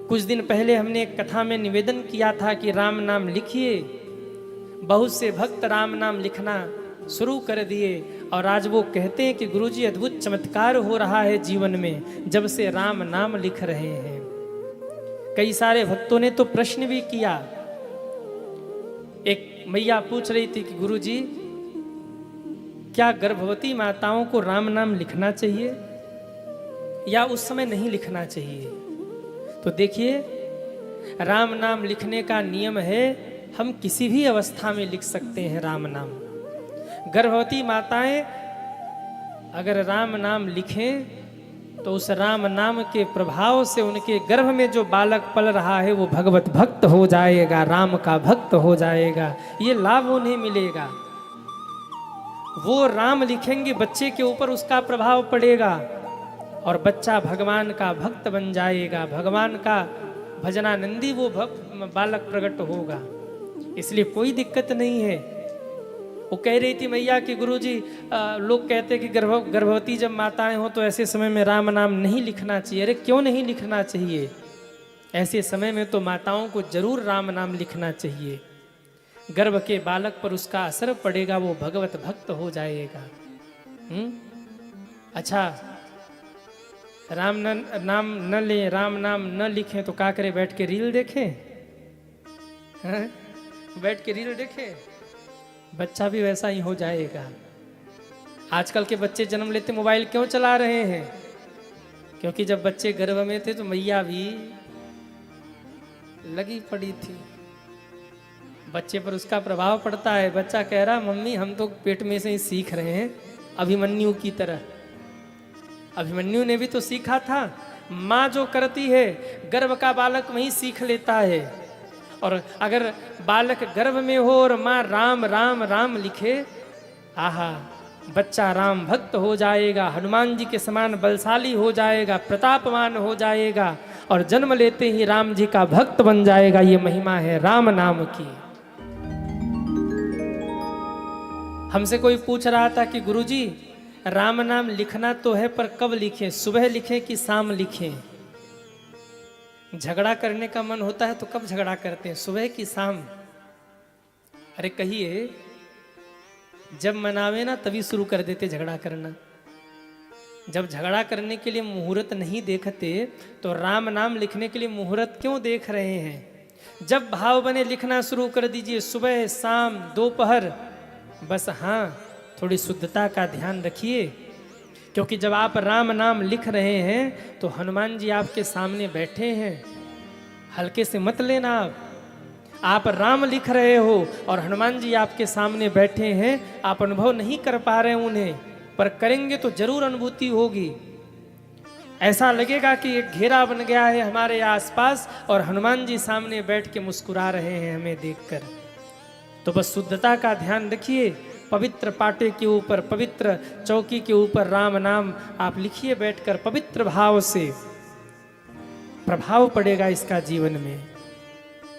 कुछ दिन पहले हमने एक कथा में निवेदन किया था कि राम नाम लिखिए। बहुत से भक्त राम नाम लिखना शुरू कर दिए और आज वो कहते हैं कि गुरुजी अद्भुत चमत्कार हो रहा है जीवन में जब से राम नाम लिख रहे हैं। कई सारे भक्तों ने तो प्रश्न भी किया। एक मैया पूछ रही थी कि गुरुजी क्या गर्भवती माताओं को राम नाम लिखना चाहिए या उस समय नहीं लिखना चाहिए? तो देखिए, राम नाम लिखने का नियम है, हम किसी भी अवस्था में लिख सकते हैं राम नाम। गर्भवती माताएं अगर राम नाम लिखें तो उस राम नाम के प्रभाव से उनके गर्भ में जो बालक पल रहा है वो भगवत भक्त हो जाएगा, राम का भक्त हो जाएगा। ये लाभ उन्हें मिलेगा। वो राम लिखेंगे, बच्चे के ऊपर उसका प्रभाव पड़ेगा और बच्चा भगवान का भक्त बन जाएगा, भगवान का भजनानंदी वो बालक प्रकट होगा। इसलिए कोई दिक्कत नहीं है। वो कह रही थी मैया कि गुरुजी लोग कहते कि गर्भवती जब माताएं हो तो ऐसे समय में राम नाम नहीं लिखना चाहिए। अरे क्यों नहीं लिखना चाहिए? ऐसे समय में तो माताओं को जरूर राम नाम लिखना चाहिए। गर्भ के बालक पर उसका असर पड़ेगा, वो भगवत भक्त हो जाएगा। अच्छा, राम नाम न ले, राम नाम न लिखें तो क्या करें? बैठ के रील देखें? बैठ के रील देखें? बच्चा भी वैसा ही हो जाएगा। आजकल के बच्चे जन्म लेते मोबाइल क्यों चला रहे हैं? क्योंकि जब बच्चे गर्भ में थे तो मैया भी लगी पड़ी थी। बच्चे पर उसका प्रभाव पड़ता है। बच्चा कह रहा मम्मी हम तो पेट में से ही सीख रहे हैं, अभिमन्यु की तरह। अभिमन्यु ने भी तो सीखा था। माँ जो करती है गर्भ का बालक वहीं सीख लेता है। और अगर बालक गर्भ में हो और माँ राम राम राम लिखे, आहा, बच्चा राम भक्त हो जाएगा, हनुमान जी के समान बलशाली हो जाएगा, प्रतापवान हो जाएगा और जन्म लेते ही राम जी का भक्त बन जाएगा। ये महिमा है राम नाम की। हमसे कोई पूछ रहा था कि गुरुजी राम नाम लिखना तो है पर कब लिखें, सुबह लिखें कि शाम लिखें? झगड़ा करने का मन होता है तो कब झगड़ा करते हैं, सुबह कि शाम? अरे कहिए, जब मनावे ना तभी शुरू कर देते झगड़ा करना। जब झगड़ा करने के लिए मुहूर्त नहीं देखते तो राम नाम लिखने के लिए मुहूर्त क्यों देख रहे हैं? जब भाव बने लिखना शुरू कर दीजिए, सुबह शाम दोपहर। बस हाँ, थोड़ी शुद्धता का ध्यान रखिए, क्योंकि जब आप राम नाम लिख रहे हैं तो हनुमान जी आपके सामने बैठे हैं। हल्के से मत लेना। आप राम लिख रहे हो और हनुमान जी आपके सामने बैठे हैं, आप अनुभव नहीं कर पा रहे हैं उन्हें, पर करेंगे तो जरूर अनुभूति होगी। ऐसा लगेगा कि एक घेरा बन गया है हमारे आसपास और हनुमान जी सामने बैठ के मुस्कुरा रहे हैं हमें देखकर। तो बस शुद्धता का ध्यान रखिए। पवित्र पाटे के ऊपर, पवित्र चौकी के ऊपर राम नाम आप लिखिए बैठकर, पवित्र भाव से। प्रभाव पड़ेगा इसका जीवन में।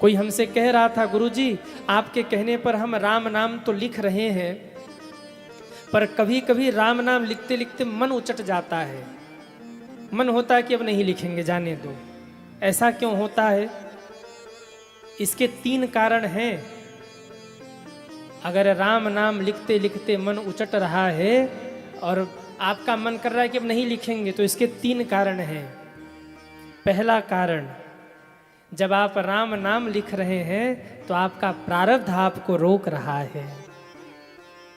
कोई हमसे कह रहा था गुरुजी आपके कहने पर हम राम नाम तो लिख रहे हैं, पर कभी कभी राम नाम लिखते लिखते मन उचट जाता है। मन होता है कि अब नहीं लिखेंगे, जाने दो। ऐसा क्यों होता है? इसके 3 कारण हैं। अगर राम नाम लिखते लिखते मन उचट रहा है और आपका मन कर रहा है कि अब नहीं लिखेंगे, तो इसके 3 कारण हैं। पहला कारण, जब आप राम नाम लिख रहे हैं तो आपका प्रारब्ध आपको रोक रहा है।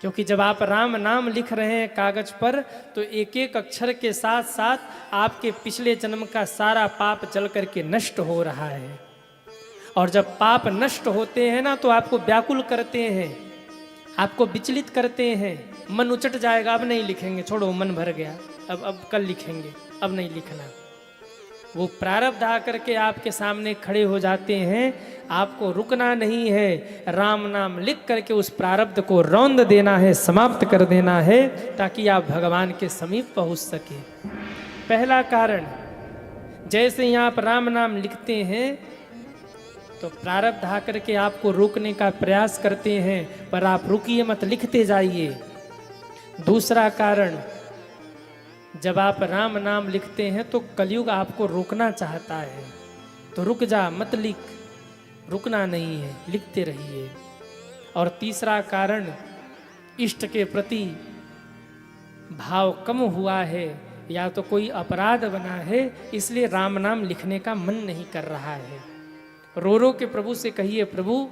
क्योंकि जब आप राम नाम लिख रहे हैं कागज पर तो एक एक अक्षर के साथ साथ आपके पिछले जन्म का सारा पाप जल करके नष्ट हो रहा है। और जब पाप नष्ट होते हैं ना तो आपको व्याकुल करते हैं, आपको विचलित करते हैं। मन उचट जाएगा, अब नहीं लिखेंगे, छोड़ो मन भर गया, अब कल लिखेंगे, अब नहीं लिखना। वो प्रारब्ध आकर के आपके सामने खड़े हो जाते हैं। आपको रुकना नहीं है, राम नाम लिख करके उस प्रारब्ध को रौंद देना है, समाप्त कर देना है, ताकि आप भगवान के समीप पहुंच सके। पहला कारण, जैसे ही आप राम नाम लिखते हैं तो प्रारब्ध आकर के आपको रोकने का प्रयास करते हैं, पर आप रुकिए मत, लिखते जाइए। दूसरा कारण, जब आप राम नाम लिखते हैं तो कलयुग आपको रोकना चाहता है। तो रुक जा, मत लिख, रुकना नहीं है, लिखते रहिए। और तीसरा कारण, इष्ट के प्रति भाव कम हुआ है या तो कोई अपराध बना है, इसलिए राम नाम लिखने का मन नहीं कर रहा है। रो रो के प्रभु से कहिए, प्रभु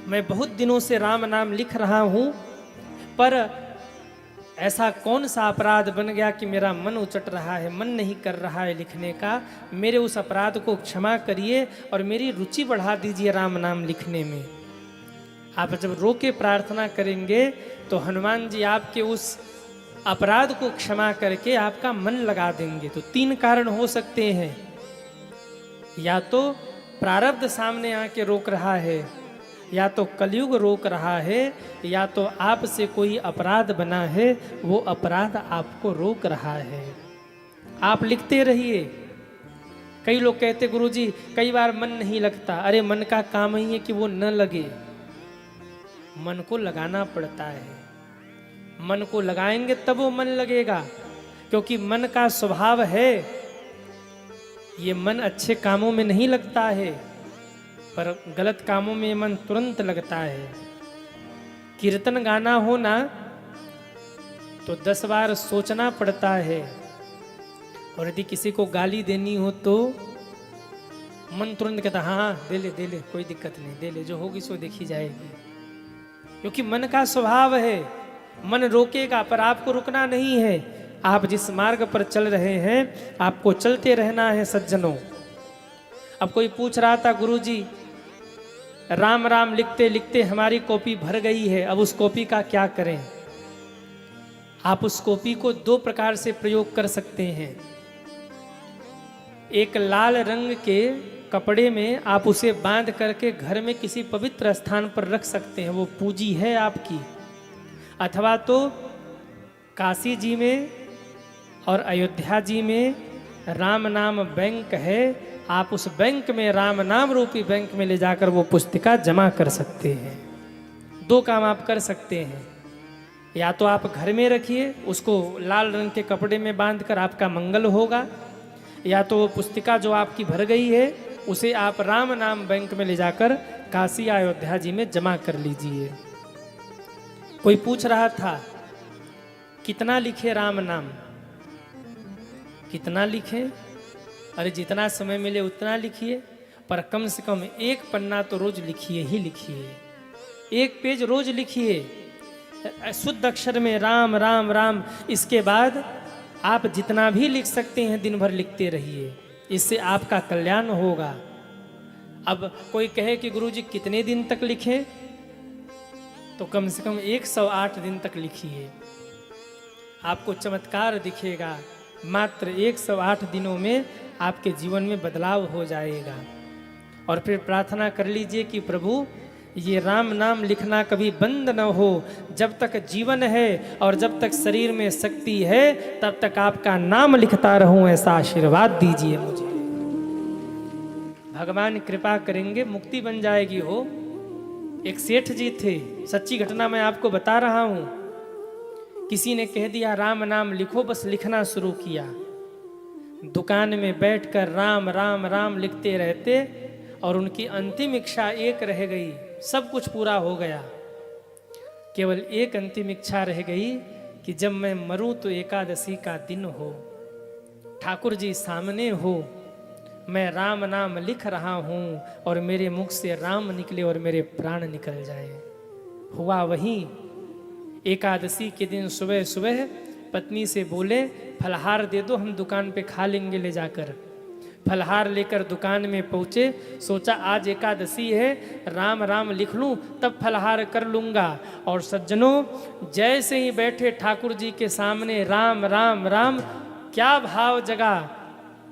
मैं बहुत दिनों से राम नाम लिख रहा हूं, पर ऐसा कौन सा अपराध बन गया कि मेरा मन उचट रहा है, मन नहीं कर रहा है लिखने का। मेरे उस अपराध को क्षमा करिए और मेरी रुचि बढ़ा दीजिए राम नाम लिखने में। आप जब रो के प्रार्थना करेंगे तो हनुमान जी आपके उस अपराध को क्षमा करके आपका मन लगा देंगे। तो 3 कारण हो सकते हैं, या तो प्रारब्ध सामने आके रोक रहा है, या तो कलयुग रोक रहा है, या तो आपसे कोई अपराध बना है, वो अपराध आपको रोक रहा है। आप लिखते रहिए। कई लोग कहते गुरुजी कई बार मन नहीं लगता। अरे मन का काम ही है कि वो न लगे, मन को लगाना पड़ता है। मन को लगाएंगे तब वो मन लगेगा, क्योंकि मन का स्वभाव है, ये मन अच्छे कामों में नहीं लगता है, पर गलत कामों में मन तुरंत लगता है। कीर्तन गाना हो ना तो 10 बार सोचना पड़ता है, और यदि किसी को गाली देनी हो तो मन तुरंत कहता हाँ दे ले, कोई दिक्कत नहीं, दे ले, जो होगी सो देखी जाएगी। क्योंकि मन का स्वभाव है, मन रोकेगा, पर आपको रुकना नहीं है। आप जिस मार्ग पर चल रहे हैं आपको चलते रहना है सज्जनों। अब कोई पूछ रहा था गुरुजी राम राम लिखते लिखते हमारी कॉपी भर गई है, अब उस कॉपी का क्या करें? आप उस कॉपी को 2 प्रकार से प्रयोग कर सकते हैं। एक लाल रंग के कपड़े में आप उसे बांध करके घर में किसी पवित्र स्थान पर रख सकते हैं, वो पूंजी है आपकी। अथवा तो काशी जी में और अयोध्या जी में राम नाम बैंक है, आप उस बैंक में राम नाम रूपी बैंक में ले जाकर वो पुस्तिका जमा कर सकते हैं। 2 काम आप कर सकते हैं, या तो आप घर में रखिए, उसको लाल रंग के कपड़े में बांधकर आपका मंगल होगा, या तो वो पुस्तिका जो आपकी भर गई है उसे आप राम नाम बैंक में ले जाकर काशी अयोध्या जी में जमा कर लीजिए। कोई पूछ रहा था कितना लिखे राम नाम, कितना लिखे? अरे जितना समय मिले उतना लिखिए, पर कम से कम 1 पन्ना तो रोज लिखिए ही लिखिए, 1 पेज रोज लिखिए शुद्ध अक्षर में राम राम राम। इसके बाद आप जितना भी लिख सकते हैं दिन भर लिखते रहिए, इससे आपका कल्याण होगा। अब कोई कहे कि गुरुजी कितने दिन तक लिखें, तो कम से कम 108 दिन तक लिखिए, आपको चमत्कार दिखेगा। मात्र 108 दिनों में आपके जीवन में बदलाव हो जाएगा। और फिर प्रार्थना कर लीजिए कि प्रभु ये राम नाम लिखना कभी बंद न हो, जब तक जीवन है और जब तक शरीर में शक्ति है तब तक आपका नाम लिखता रहूं, ऐसा आशीर्वाद दीजिए मुझे। भगवान कृपा करेंगे, मुक्ति बन जाएगी हो। एक सेठ जी थे, सच्ची घटना मैं आपको बता रहा हूं। किसी ने कह दिया राम नाम लिखो, बस लिखना शुरू किया। दुकान में बैठकर राम राम राम लिखते रहते, और उनकी अंतिम इच्छा एक रह गई, सब कुछ पूरा हो गया, केवल एक अंतिम इच्छा रह गई कि जब मैं मरूं तो एकादशी का दिन हो, ठाकुर जी सामने हो, मैं राम नाम लिख रहा हूं और मेरे मुख से राम निकले और मेरे प्राण निकल जाए। हुआ वही। एकादशी के दिन सुबह सुबह पत्नी से बोले फलहार दे दो, हम दुकान पे खा लेंगे ले जाकर। फलहार लेकर दुकान में पहुँचे, सोचा आज एकादशी है, राम राम लिख लूँ तब फलहार कर लूँगा। और सज्जनों जैसे ही बैठे ठाकुर जी के सामने राम राम राम, क्या भाव जगा।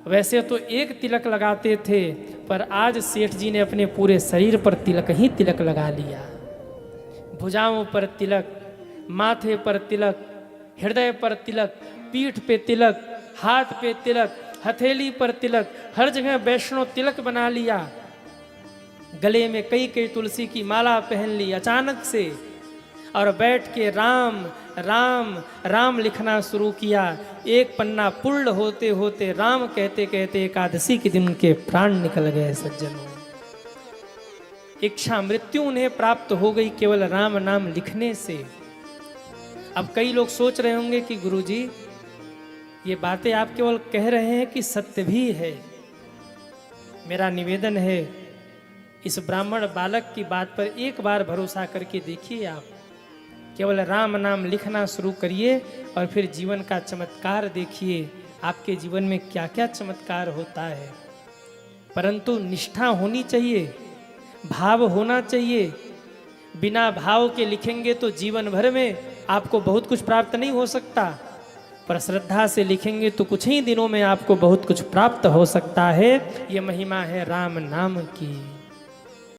वैसे तो 1 तिलक लगाते थे, पर आज सेठ जी ने अपने पूरे शरीर पर तिलक ही तिलक लगा लिया। भुजाओं पर तिलक, माथे पर तिलक, हृदय पर तिलक, पीठ पे तिलक, हाथ पे तिलक, हथेली पर तिलक, हर जगह वैष्णव तिलक बना लिया। गले में कई कई तुलसी की माला पहन ली अचानक से, और बैठ के राम राम राम लिखना शुरू किया। एक पन्ना पूर्ण होते होते राम कहते कहते एकादशी के दिन उनके प्राण निकल गए। सज्जनों, इच्छा मृत्यु उन्हें प्राप्त हो गई केवल राम नाम लिखने से। अब कई लोग सोच रहे होंगे कि गुरुजी ये बातें आप केवल कह रहे हैं कि सत्य भी है। मेरा निवेदन है, इस ब्राह्मण बालक की बात पर एक बार भरोसा करके देखिए। आप केवल राम नाम लिखना शुरू करिए और फिर जीवन का चमत्कार देखिए, आपके जीवन में क्या क्या चमत्कार होता है। परंतु निष्ठा होनी चाहिए, भाव होना चाहिए। बिना भाव के लिखेंगे तो जीवन भर में आपको बहुत कुछ प्राप्त नहीं हो सकता, पर श्रद्धा से लिखेंगे तो कुछ ही दिनों में आपको बहुत कुछ प्राप्त हो सकता है। ये महिमा है राम नाम की।